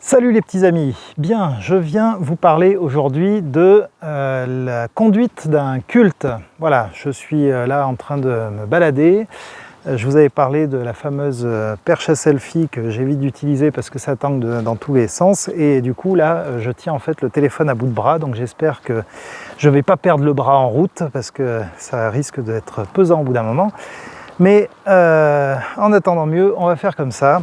Salut les petits amis, bien, je viens vous parler aujourd'hui de la conduite d'un culte. Voilà, je suis là en train de me balader. Je vous avais parlé de la fameuse perche à selfie que j'évite d'utiliser parce que ça tangue dans tous les sens. Et du coup là, je tiens en fait le téléphone à bout de bras, donc j'espère que je ne vais pas perdre le bras en route parce que ça risque d'être pesant au bout d'un moment. Mais en attendant mieux, on va faire comme ça.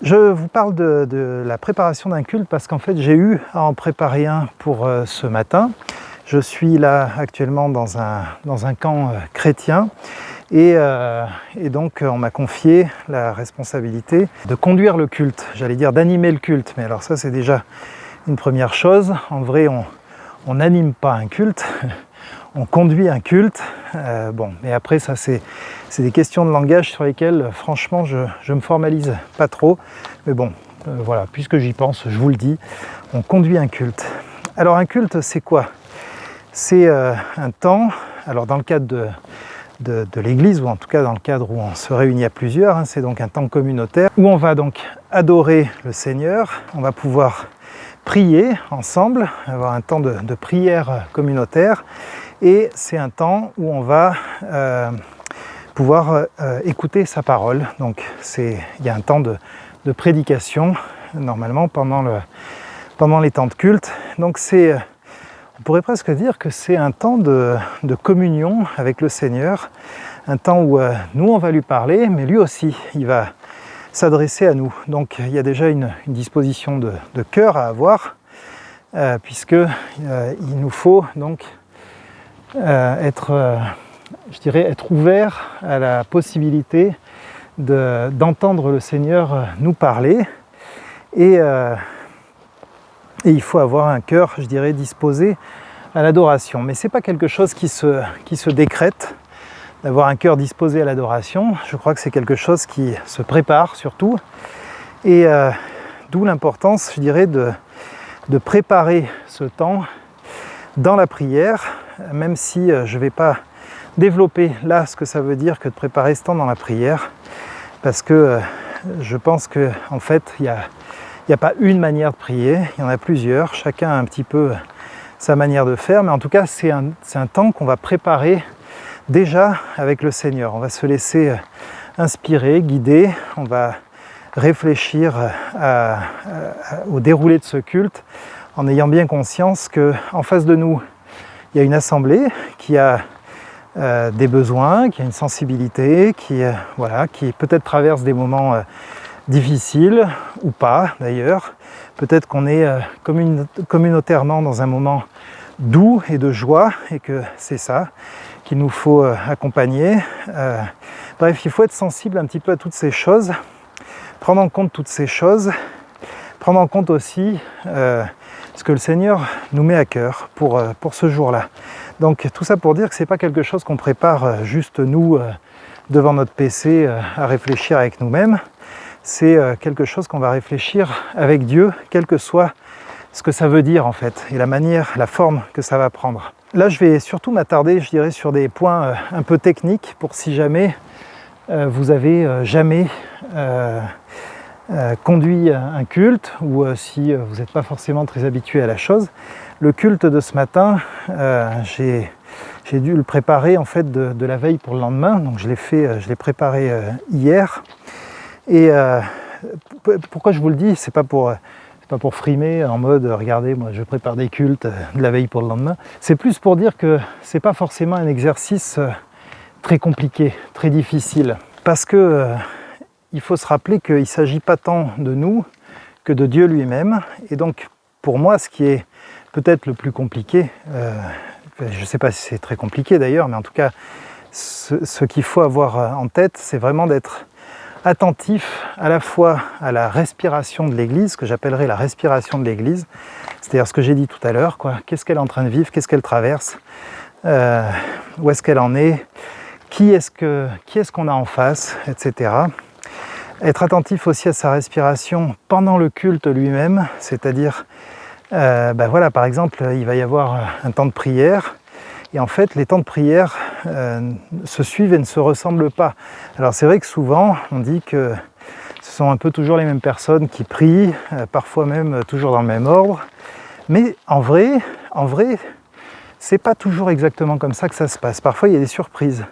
Je vous parle de la préparation d'un culte parce qu'en fait j'ai eu à en préparer un pour ce matin. Je suis là actuellement dans un camp chrétien et donc on m'a confié la responsabilité de conduire le culte, j'allais dire d'animer le culte, mais alors ça c'est déjà une première chose. En vrai on n'anime pas un culte, on conduit un culte. Bon, mais après ça c'est des questions de langage sur lesquelles franchement je me formalise pas trop. Mais bon, voilà, puisque j'y pense, je vous le dis, on conduit un culte. Alors un culte c'est quoi? C'est un temps, alors dans le cadre de l'église, ou en tout cas dans le cadre où on se réunit à plusieurs, hein, c'est donc un temps communautaire, où on va donc adorer le Seigneur, on va pouvoir prier ensemble, avoir un temps de prière communautaire, et c'est un temps où on va pouvoir écouter sa parole. Donc il y a un temps de prédication normalement pendant les temps de culte. Donc on pourrait presque dire que c'est un temps de communion avec le Seigneur, un temps où nous on va lui parler, mais lui aussi il va s'adresser à nous. Donc il y a déjà une disposition de cœur à avoir, puisque il nous faut donc être ouvert à la possibilité d'entendre le Seigneur nous parler, et il faut avoir un cœur, je dirais, disposé à l'adoration. Mais c'est pas quelque chose qui se décrète, d'avoir un cœur disposé à l'adoration. Je crois que c'est quelque chose qui se prépare surtout, et d'où l'importance, je dirais, de préparer ce temps dans la prière, même si je ne vais pas développer là ce que ça veut dire que de préparer ce temps dans la prière, parce que je pense que en fait il n'y a pas une manière de prier, il y en a plusieurs, chacun a un petit peu sa manière de faire, mais en tout cas c'est un temps qu'on va préparer déjà avec le Seigneur. On va se laisser inspirer, guider, on va réfléchir au déroulé de ce culte en ayant bien conscience qu'en face de nous il y a une assemblée qui a des besoins, qui a une sensibilité, qui peut-être traverse des moments difficiles ou pas d'ailleurs. Peut-être qu'on est communautairement dans un moment doux et de joie, et que c'est ça qu'il nous faut accompagner. Bref, il faut être sensible un petit peu à toutes ces choses, prendre en compte toutes ces choses, prendre en compte aussi ce que le Seigneur nous met à cœur pour ce jour-là. Donc tout ça pour dire que c'est pas quelque chose qu'on prépare juste nous devant notre PC à réfléchir avec nous-mêmes. C'est quelque chose qu'on va réfléchir avec Dieu, quel que soit ce que ça veut dire en fait, et la manière, la forme que ça va prendre. Là je vais surtout m'attarder, je dirais, sur des points un peu techniques, pour si jamais vous avez jamais conduit un culte, ou si vous n'êtes pas forcément très habitué à la chose. Le culte de ce matin, j'ai dû le préparer en fait de la veille pour le lendemain, donc je l'ai préparé hier. Et pourquoi je vous le dis, c'est pas pour frimer en mode regardez, moi je prépare des cultes de la veille pour le lendemain. C'est plus pour dire que c'est pas forcément un exercice très compliqué, très difficile, parce que il faut se rappeler qu'il ne s'agit pas tant de nous que de Dieu lui-même. Et donc pour moi, ce qui est peut-être le plus compliqué, je ne sais pas si c'est très compliqué d'ailleurs, mais en tout cas ce qu'il faut avoir en tête, c'est vraiment d'être attentif à la fois à la respiration de l'Église, ce que j'appellerais la respiration de l'Église, c'est-à-dire ce que j'ai dit tout à l'heure, qu'est-ce qu'elle est en train de vivre, qu'est-ce qu'elle traverse, où est-ce qu'elle en est, qui est-ce qu'on a en face, etc. Être attentif aussi à sa respiration pendant le culte lui-même, c'est-à-dire, voilà, par exemple, il va y avoir un temps de prière, et en fait, les temps de prière se suivent et ne se ressemblent pas. Alors c'est vrai que souvent, on dit que Ce sont un peu toujours les mêmes personnes qui prient, parfois même toujours dans le même ordre. Mais en vrai, c'est pas toujours exactement comme ça que ça se passe. Parfois, il y a des surprises.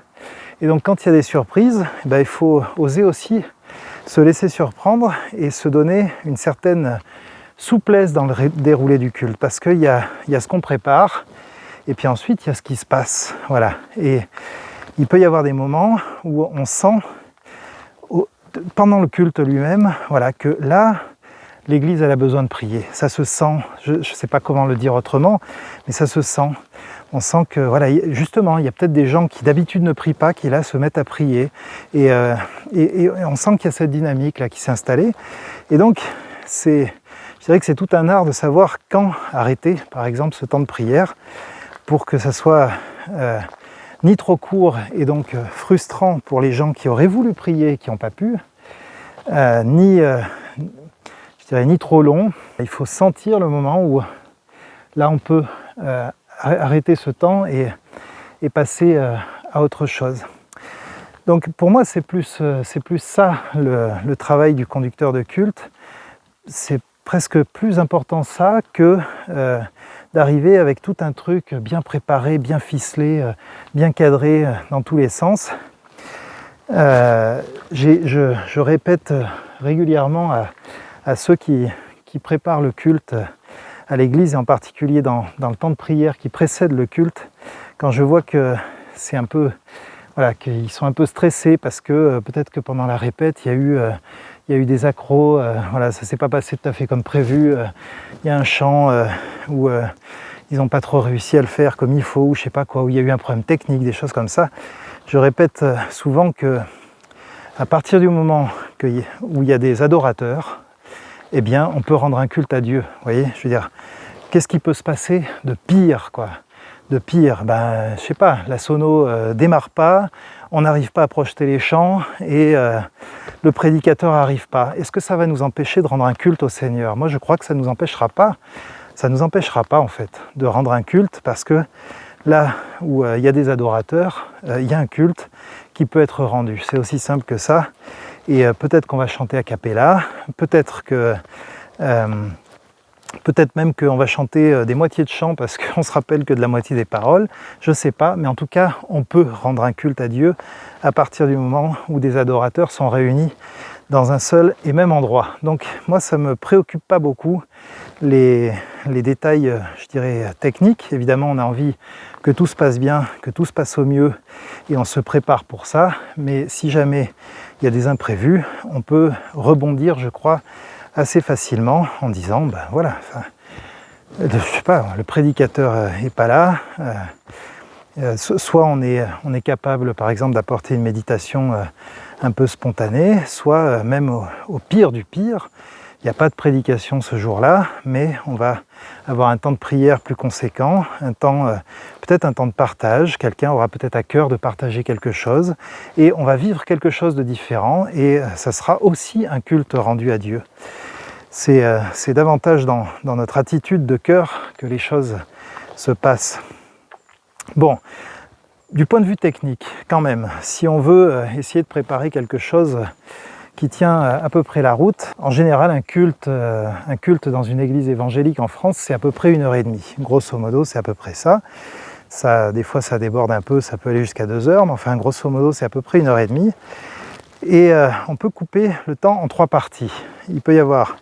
Et donc, quand il y a des surprises, il faut oser aussi se laisser surprendre et se donner une certaine souplesse dans le déroulé du culte. Parce qu'il y a ce qu'on prépare, et puis ensuite, il y a ce qui se passe. Voilà. Et il peut y avoir des moments où on sent, pendant le culte lui-même, voilà, que là, l'Église, elle a besoin de prier. Ça se sent, je ne sais pas comment le dire autrement, mais ça se sent. On sent que, voilà, justement, il y a peut-être des gens qui d'habitude ne prient pas, qui là se mettent à prier. Et on sent qu'il y a cette dynamique là qui s'est installée. Et donc, je dirais que c'est tout un art de savoir quand arrêter, par exemple, ce temps de prière, pour que ça soit ni trop court et donc frustrant pour les gens qui auraient voulu prier et qui n'ont pas pu, ni trop long. Il faut sentir le moment où là on peut arrêter ce temps et passer à autre chose. Donc pour moi c'est plus ça le travail du conducteur de culte. C'est presque plus important ça que d'arriver avec tout un truc bien préparé, bien ficelé, bien cadré dans tous les sens. Je répète régulièrement à ceux qui préparent le culte à l'église, et en particulier dans le temps de prière qui précède le culte, quand je vois que c'est un peu, voilà, qu'ils sont un peu stressés parce que peut-être que pendant la répète, il y a eu des accros, voilà, ça s'est pas passé tout à fait comme prévu, il y a un chant où ils n'ont pas trop réussi à le faire comme il faut, ou je sais pas quoi, où il y a eu un problème technique, des choses comme ça. Je répète souvent que à partir du moment où il y a des adorateurs, eh bien, on peut rendre un culte à Dieu. Vous voyez, je veux dire, qu'est-ce qui peut se passer de pire, quoi? De pire, je sais pas, la sono démarre pas, on n'arrive pas à projeter les chants et le prédicateur n'arrive pas. Est-ce que ça va nous empêcher de rendre un culte au Seigneur? Moi, je crois que ça ne nous empêchera pas. Ça ne nous empêchera pas, en fait, de rendre un culte, parce que là où il y a des adorateurs, il y a un culte qui peut être rendu. C'est aussi simple que ça. Et peut-être qu'on va chanter a cappella, peut-être même qu'on va chanter des moitiés de chants parce qu'on se rappelle que de la moitié des paroles, je ne sais pas, mais en tout cas, on peut rendre un culte à Dieu à partir du moment où des adorateurs sont réunis dans un seul et même endroit. Donc moi, ça ne me préoccupe pas beaucoup les détails, je dirais, techniques. Évidemment, on a envie que tout se passe bien, que tout se passe au mieux, et on se prépare pour ça. Mais si jamais il y a des imprévus, on peut rebondir, je crois, assez facilement en disant, voilà, je sais pas, le prédicateur n'est pas là, soit on est capable, par exemple, d'apporter une méditation un peu spontanée, soit même au pire du pire, il n'y a pas de prédication ce jour-là, mais on va avoir un temps de prière plus conséquent, peut-être un temps de partage, quelqu'un aura peut-être à cœur de partager quelque chose, et on va vivre quelque chose de différent, et ça sera aussi un culte rendu à Dieu. C'est davantage dans notre attitude de cœur que les choses se passent. Bon, du point de vue technique, quand même, si on veut essayer de préparer quelque chose qui tient à peu près la route. En général, un culte dans une église évangélique en France, c'est à peu près 1h30. Grosso modo, c'est à peu près ça. Des fois, ça déborde un peu, ça peut aller jusqu'à 2 heures, mais enfin, grosso modo, c'est à peu près 1h30. Et on peut couper le temps en 3 parties. Il peut y avoir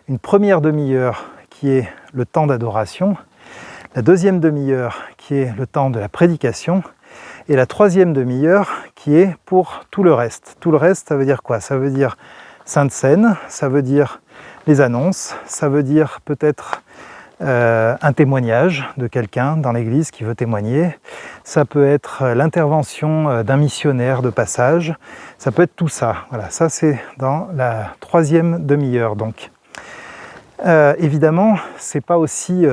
une première demi-heure qui est le temps d'adoration, la deuxième demi-heure qui est le temps de la prédication, et la troisième demi-heure qui est pour tout le reste. Tout le reste, ça veut dire quoi? Ça veut dire Sainte Seine, ça veut dire les annonces, ça veut dire peut-être un témoignage de quelqu'un dans l'église qui veut témoigner, ça peut être l'intervention d'un missionnaire de passage, ça peut être tout ça. Voilà, ça c'est dans la troisième demi-heure. Donc, évidemment, c'est pas aussi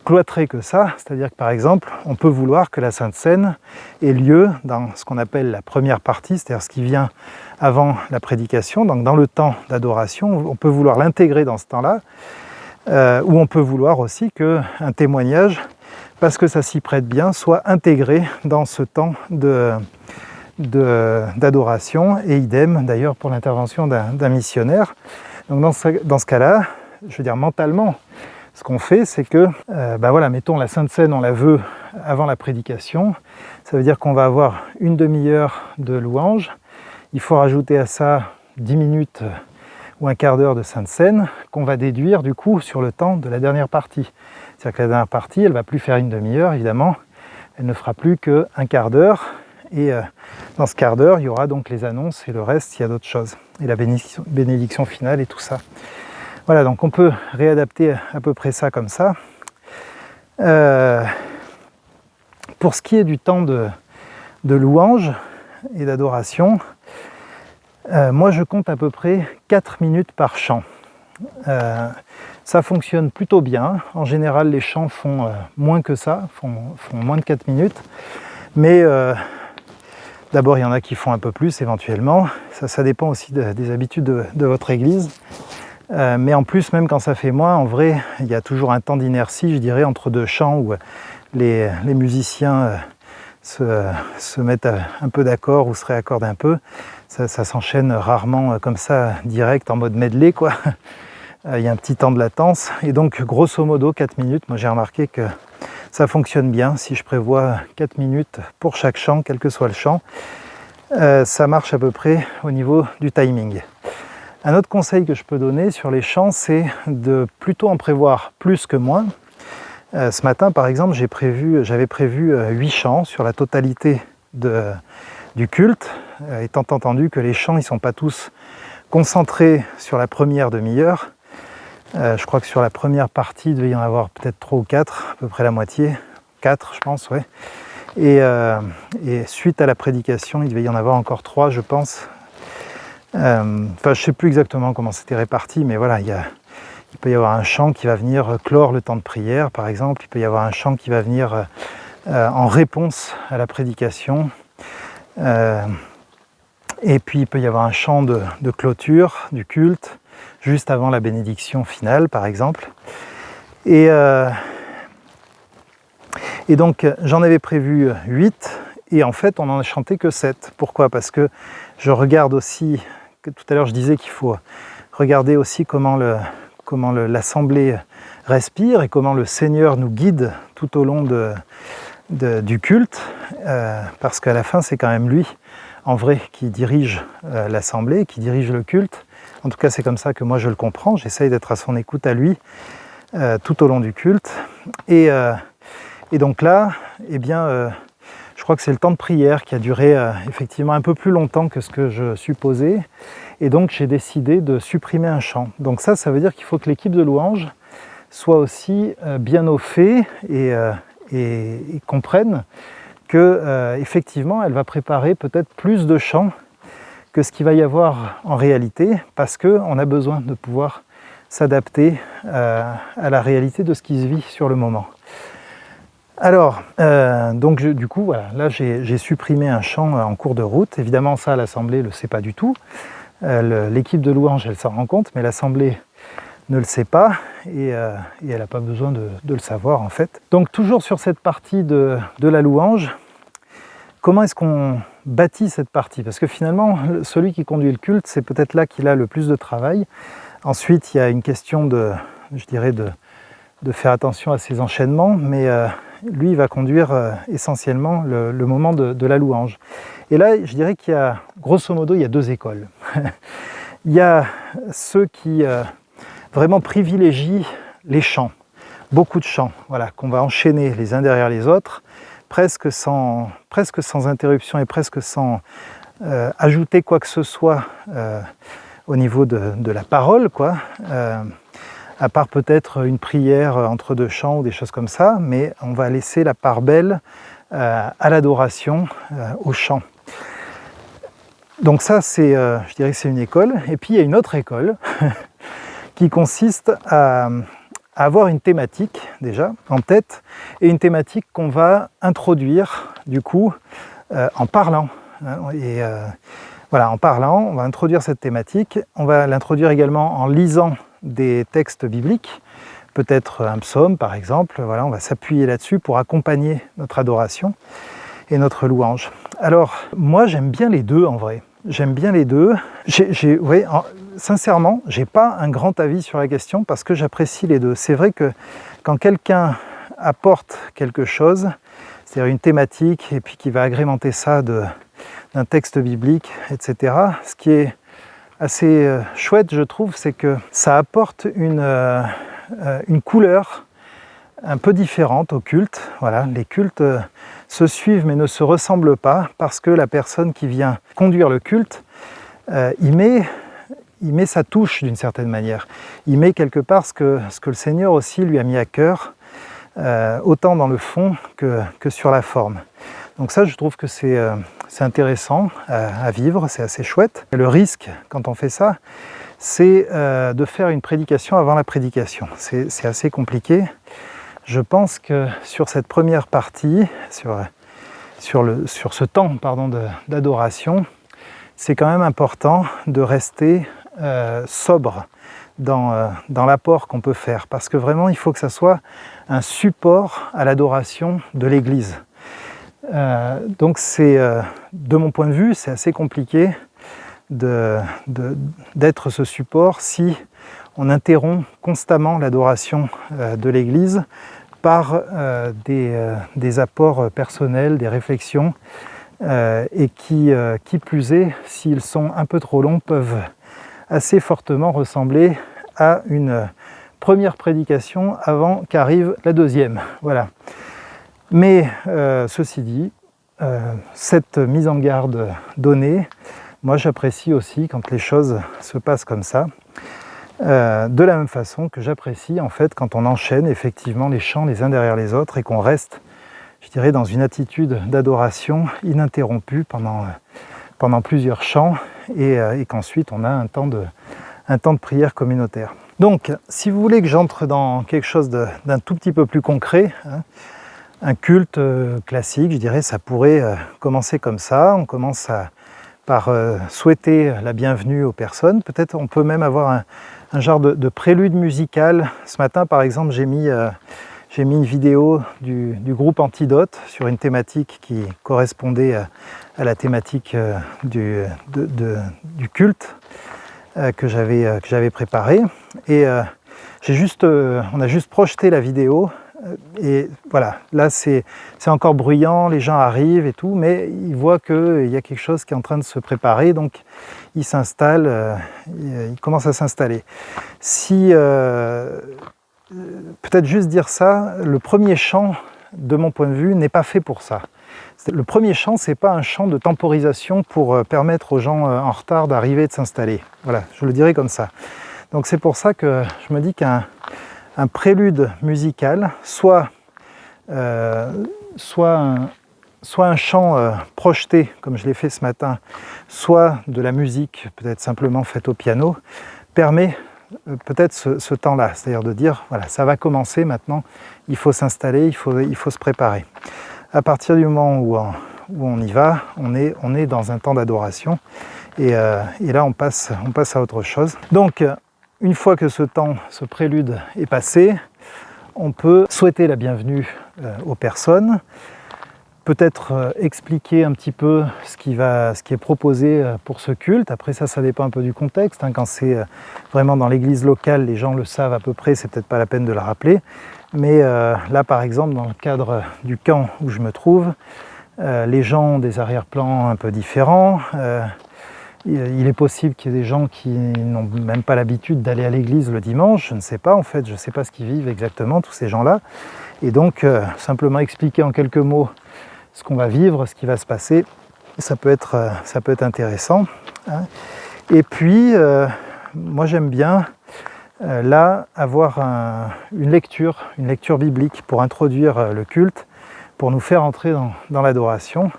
cloîtré que ça, c'est-à-dire que par exemple, on peut vouloir que la Sainte Seine ait lieu dans ce qu'on appelle la première partie, c'est-à-dire ce qui vient avant la prédication, donc dans le temps d'adoration, on peut vouloir l'intégrer dans ce temps-là, ou on peut vouloir aussi qu'un témoignage, parce que ça s'y prête bien, soit intégré dans ce temps d'adoration, et idem d'ailleurs pour l'intervention d'un missionnaire. Donc dans ce cas-là, je veux dire mentalement, ce qu'on fait, c'est que, voilà, mettons la Sainte Seine, on la veut avant la prédication, ça veut dire qu'on va avoir une demi-heure de louange, il faut rajouter à ça 10 minutes ou un quart d'heure de Sainte Seine, qu'on va déduire du coup sur le temps de la dernière partie. C'est-à-dire que la dernière partie, elle ne va plus faire une demi-heure, évidemment, elle ne fera plus qu'un quart d'heure, et dans ce quart d'heure, il y aura donc les annonces, et le reste, il y a d'autres choses, et la bénédiction finale et tout ça. Voilà, donc on peut réadapter à peu près ça comme ça. Pour ce qui est du temps de louange et d'adoration, moi je compte à peu près 4 minutes par chant. Ça fonctionne plutôt bien. En général, les chants font moins que ça, font moins de 4 minutes. Mais d'abord, il y en a qui font un peu plus éventuellement. Ça dépend aussi des habitudes de votre église. Mais en plus, même quand ça fait moins, en vrai, il y a toujours un temps d'inertie, je dirais, entre deux chants où les musiciens se mettent un peu d'accord ou se réaccordent un peu. Ça s'enchaîne rarement comme ça, direct, en mode medley, quoi. Il y a un petit temps de latence. Et donc, grosso modo, 4 minutes, moi j'ai remarqué que ça fonctionne bien. Si je prévois 4 minutes pour chaque chant, quel que soit le chant, ça marche à peu près au niveau du timing. Un autre conseil que je peux donner sur les chants, c'est de plutôt en prévoir plus que moins. Ce matin, par exemple, j'avais prévu 8 chants sur la totalité du culte, étant entendu que les chants, ils ne sont pas tous concentrés sur la première demi-heure. Je crois que sur la première partie, il devait y en avoir peut-être 3 ou 4, à peu près la moitié. 4, je pense, ouais. Et suite à la prédication, il devait y en avoir encore 3, je pense. Je ne sais plus exactement comment c'était réparti, mais voilà, il peut y avoir un chant qui va venir clore le temps de prière, par exemple. Il peut y avoir un chant qui va venir en réponse à la prédication. Et puis il peut y avoir un chant de clôture du culte, juste avant la bénédiction finale, par exemple. Et donc j'en avais prévu 8, et en fait on n'en a chanté que 7. Pourquoi ? Parce que je regarde aussi, tout à l'heure je disais qu'il faut regarder aussi comment l'assemblée respire et comment le Seigneur nous guide tout au long du culte, parce qu'à la fin c'est quand même lui, en vrai, qui dirige l'assemblée, qui dirige le culte. En tout cas c'est comme ça que moi je le comprends, j'essaye d'être à son écoute à lui tout au long du culte. Et donc là, eh bien, je crois que c'est le temps de prière qui a duré effectivement un peu plus longtemps que ce que je supposais. Et donc j'ai décidé de supprimer un chant. Donc ça veut dire qu'il faut que l'équipe de louange soit aussi bien au fait et comprenne que effectivement elle va préparer peut-être plus de chants que ce qu'il va y avoir en réalité, parce qu'on a besoin de pouvoir s'adapter à la réalité de ce qui se vit sur le moment. Alors, donc du coup, voilà, là j'ai supprimé un chant en cours de route. Évidemment, ça, l'Assemblée ne le sait pas du tout. L'équipe de louange, elle s'en rend compte, mais l'Assemblée ne le sait pas, et elle n'a pas besoin de le savoir, en fait. Donc, toujours sur cette partie de la louange, comment est-ce qu'on bâtit cette partie ? Parce que finalement, celui qui conduit le culte, c'est peut-être là qu'il a le plus de travail. Ensuite, il y a une question de faire attention à ses enchaînements, mais lui, il va conduire essentiellement le moment de la louange. Et là, je dirais qu'il y a, grosso modo, il y a 2 écoles. Il y a ceux qui vraiment privilégient les chants, beaucoup de chants, voilà, qu'on va enchaîner les uns derrière les autres, presque sans interruption et presque sans ajouter quoi que ce soit au niveau de la parole, quoi. À part peut-être une prière entre 2 chants ou des choses comme ça, mais on va laisser la part belle à l'adoration, au chant. Donc ça, je dirais que c'est une école. Et puis il y a une autre école qui consiste à avoir une thématique déjà en tête, et une thématique qu'on va introduire du coup en parlant. Et voilà, en parlant, on va introduire cette thématique. On va l'introduire également en lisant des textes bibliques, peut-être un psaume par exemple. Voilà, on va s'appuyer là-dessus pour accompagner notre adoration. et notre louange. Alors, moi j'aime bien les deux en vrai. J'aime bien les deux. Sincèrement, j'ai pas un grand avis sur la question parce que j'apprécie les deux. C'est vrai que quand quelqu'un apporte quelque chose, c'est-à-dire une thématique, et puis qui va agrémenter ça d'un texte biblique, etc., ce qui est assez chouette, je trouve, c'est que ça apporte une couleur un peu différente au culte. Voilà, les cultes se suivent mais ne se ressemblent pas parce que la personne qui vient conduire le culte, il met sa touche d'une certaine manière. Il met quelque part ce que le Seigneur aussi lui a mis à cœur, autant dans le fond que sur la forme. Donc ça, je trouve que c'est intéressant à vivre, c'est assez chouette. Et le risque, quand on fait ça, c'est de faire une prédication avant la prédication. C'est assez compliqué. Je pense que sur cette première partie, sur ce temps d'adoration, c'est quand même important de rester sobre dans l'apport qu'on peut faire. Parce que vraiment, il faut que ça soit un support à l'adoration de l'Église. Donc de mon point de vue, c'est assez compliqué d'être ce support si on interrompt constamment l'adoration de l'Église par des apports personnels, des réflexions, et qui plus est, s'ils sont un peu trop longs, peuvent assez fortement ressembler à une première prédication avant qu'arrive la deuxième. Voilà. Mais ceci dit, cette mise en garde donnée, moi j'apprécie aussi quand les choses se passent comme ça, de la même façon que j'apprécie en fait quand on enchaîne effectivement les chants les uns derrière les autres et qu'on reste, je dirais, dans une attitude d'adoration ininterrompue pendant plusieurs chants et qu'ensuite on a un temps de prière communautaire. Donc, si vous voulez que j'entre dans quelque chose d'un tout petit peu plus concret, un culte classique, je dirais, ça pourrait commencer comme ça. On commence par souhaiter la bienvenue aux personnes. Peut-être on peut même avoir un genre de prélude musical. Ce matin, par exemple, j'ai mis une vidéo du groupe Antidote sur une thématique qui correspondait à la thématique du culte que j'avais préparé. Et on a juste projeté la vidéo. Et voilà, là c'est encore bruyant, les gens arrivent et tout, mais ils voient qu'il y a quelque chose qui est en train de se préparer, donc ils s'installent, ils commencent à s'installer. Peut-être juste dire ça, le premier chant, de mon point de vue, n'est pas fait pour ça. Le premier chant, c'est pas un chant de temporisation pour permettre aux gens en retard d'arriver et de s'installer. Voilà, je le dirais comme ça. Donc c'est pour ça que je me dis qu'un prélude musical, soit un chant projeté, comme je l'ai fait ce matin, soit de la musique, peut-être simplement faite au piano, permet peut-être ce temps-là, c'est-à-dire de dire, voilà, ça va commencer maintenant, il faut s'installer, il faut se préparer. À partir du moment où on y va, on est dans un temps d'adoration, et là on passe à autre chose. Donc, une fois que ce prélude est passé, on peut souhaiter la bienvenue aux personnes, peut-être expliquer un petit peu ce qui est proposé pour ce culte. Après ça dépend un peu du contexte. Quand c'est vraiment dans l'église locale, les gens le savent à peu près, c'est peut-être pas la peine de le rappeler. Mais là, par exemple, dans le cadre du camp où je me trouve, les gens ont des arrière-plans un peu différents. Il est possible qu'il y ait des gens qui n'ont même pas l'habitude d'aller à l'église le dimanche, je ne sais pas en fait, je ne sais pas ce qu'ils vivent exactement, tous ces gens-là. Et donc, simplement expliquer en quelques mots ce qu'on va vivre, ce qui va se passer, ça peut être intéressant. Et puis, moi j'aime bien là avoir une lecture biblique pour introduire le culte, pour nous faire entrer dans l'adoration.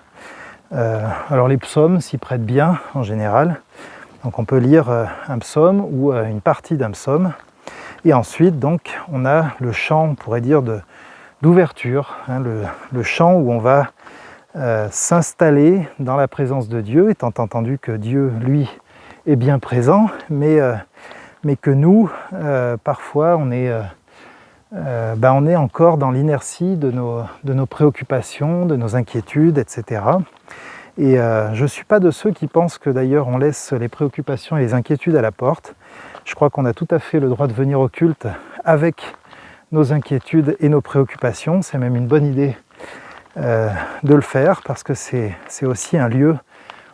Alors les psaumes s'y prêtent bien en général, donc on peut lire un psaume ou une partie d'un psaume, et ensuite donc on a le chant, on pourrait dire d'ouverture, le chant où on va s'installer dans la présence de Dieu, étant entendu que Dieu lui est bien présent, mais que nous parfois on est on est encore dans l'inertie de nos préoccupations, de nos inquiétudes, etc. Et je ne suis pas de ceux qui pensent que d'ailleurs on laisse les préoccupations et les inquiétudes à la porte. Je crois qu'on a tout à fait le droit de venir au culte avec nos inquiétudes et nos préoccupations. C'est même une bonne idée de le faire parce que c'est aussi un lieu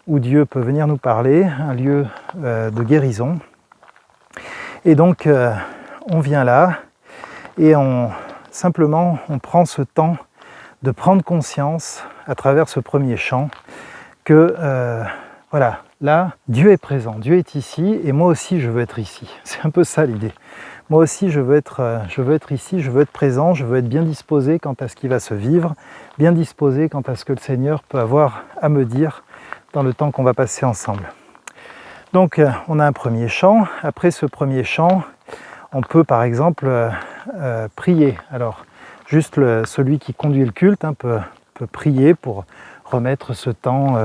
où Dieu peut venir nous parler, un lieu de guérison. Et donc on vient là et simplement on prend ce temps de prendre conscience à travers ce premier chant que voilà, là, Dieu est présent, Dieu est ici, et moi aussi je veux être ici. C'est un peu ça l'idée. Moi aussi je veux être ici, je veux être présent, je veux être bien disposé quant à ce qui va se vivre, bien disposé quant à ce que le Seigneur peut avoir à me dire dans le temps qu'on va passer ensemble. Donc on a un premier chant. Après ce premier chant, on peut par exemple prier. Alors juste celui qui conduit le culte peut prier pour remettre ce temps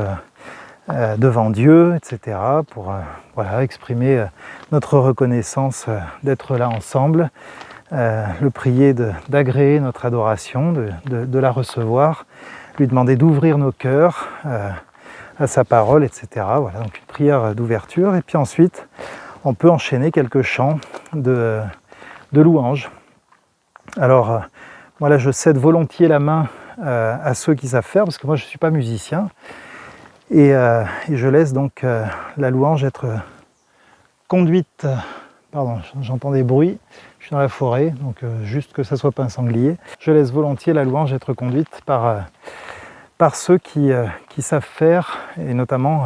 devant Dieu, etc., pour exprimer notre reconnaissance d'être là ensemble, le prier d'agréer notre adoration, de la recevoir, lui demander d'ouvrir nos cœurs à sa parole, etc. Voilà, donc une prière d'ouverture. Et puis ensuite, on peut enchaîner quelques chants de louange. Alors, moi là, je cède volontiers la main à ceux qui savent faire, parce que moi je ne suis pas musicien. Et je laisse donc la louange être conduite, pardon, j'entends des bruits, je suis dans la forêt, donc juste que ça ne soit pas un sanglier. Je laisse volontiers la louange être conduite par ceux qui savent faire, et notamment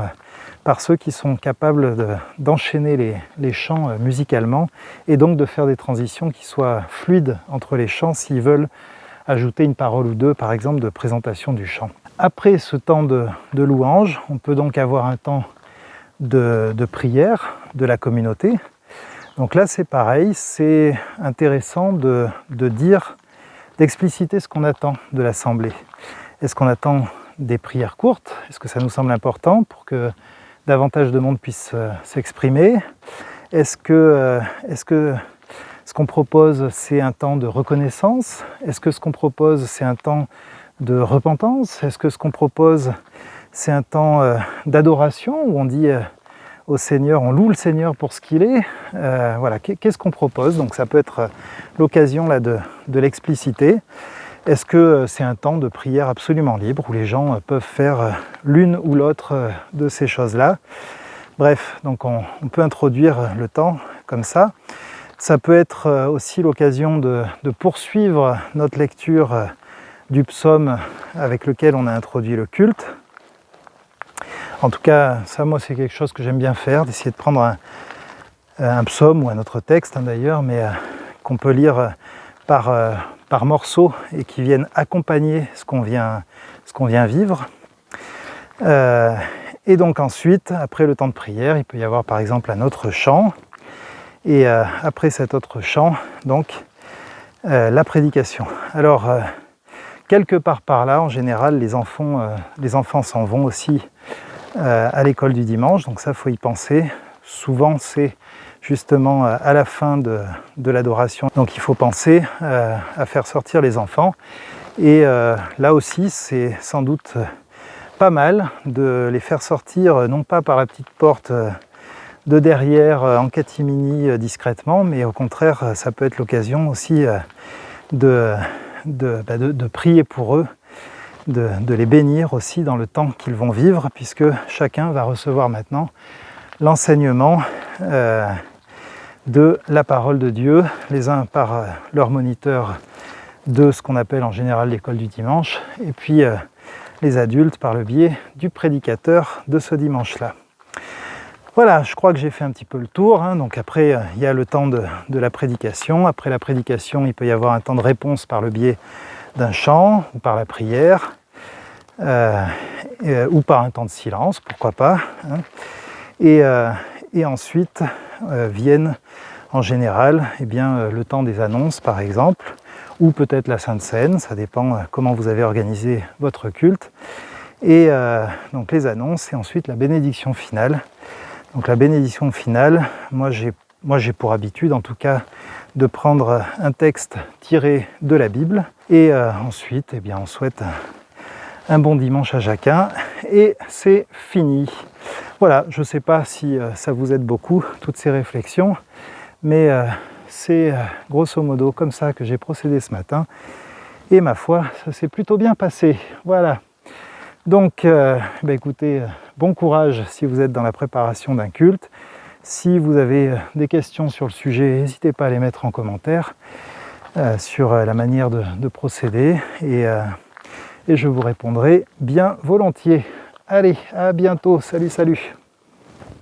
par ceux qui sont capables d'enchaîner les chants musicalement, et donc de faire des transitions qui soient fluides entre les chants s'ils veulent ajouter une parole ou deux, par exemple, de présentation du chant. Après ce temps de louange, on peut donc avoir un temps de prière de la communauté. Donc là, c'est pareil, c'est intéressant d'expliciter ce qu'on attend de l'assemblée. Est-ce qu'on attend des prières courtes? Est-ce que ça nous semble important pour que davantage de monde puisse s'exprimer? Est-ce que ce qu'on propose, c'est un temps de reconnaissance? Est-ce que ce qu'on propose, c'est un temps de repentance? Est-ce que ce qu'on propose, c'est un temps d'adoration où on dit au Seigneur, on loue le Seigneur pour ce qu'il est? Voilà, qu'est-ce qu'on propose? Donc ça peut être l'occasion là de l'expliciter. Est-ce que c'est un temps de prière absolument libre où les gens peuvent faire l'une ou l'autre de ces choses-là? Bref, donc on peut introduire le temps comme ça. Ça peut être aussi l'occasion de poursuivre notre lecture du psaume avec lequel on a introduit le culte. En tout cas, ça, moi, c'est quelque chose que j'aime bien faire, d'essayer de prendre un psaume ou un autre texte d'ailleurs, mais qu'on peut lire par morceaux et qui viennent accompagner ce qu'on vient vivre. Et donc ensuite, après le temps de prière, il peut y avoir par exemple un autre chant. Et après cet autre chant, donc, la prédication. Alors, quelque part par là, en général, les enfants s'en vont aussi à l'école du dimanche, donc ça, il faut y penser. Souvent, c'est justement à la fin de l'adoration. Donc, il faut penser à faire sortir les enfants. Et là aussi, c'est sans doute pas mal de les faire sortir, non pas par la petite porte de derrière en catimini discrètement, mais au contraire ça peut être l'occasion aussi de prier pour eux, de les bénir aussi dans le temps qu'ils vont vivre, puisque chacun va recevoir maintenant l'enseignement de la parole de Dieu, les uns par leur moniteur de ce qu'on appelle en général l'école du dimanche, et puis les adultes par le biais du prédicateur de ce dimanche-là. Voilà, je crois que j'ai fait un petit peu le tour. Donc après, il y a le temps de la prédication. Après la prédication, il peut y avoir un temps de réponse par le biais d'un chant ou par la prière, ou par un temps de silence, pourquoi pas. Et ensuite viennent en général le temps des annonces, par exemple, ou peut-être la Sainte Seine, ça dépend comment vous avez organisé votre culte. Et donc les annonces et ensuite la bénédiction finale. Donc la bénédiction finale, moi j'ai pour habitude en tout cas de prendre un texte tiré de la Bible. Et ensuite, eh bien, on souhaite un bon dimanche à chacun. Et c'est fini. Voilà, je ne sais pas si ça vous aide beaucoup, toutes ces réflexions, mais c'est grosso modo comme ça que j'ai procédé ce matin. Et ma foi, ça s'est plutôt bien passé. Voilà. Donc, écoutez, bon courage si vous êtes dans la préparation d'un culte. Si vous avez des questions sur le sujet, n'hésitez pas à les mettre en commentaire sur la manière de procéder. Et je vous répondrai bien volontiers. Allez, à bientôt. Salut, salut.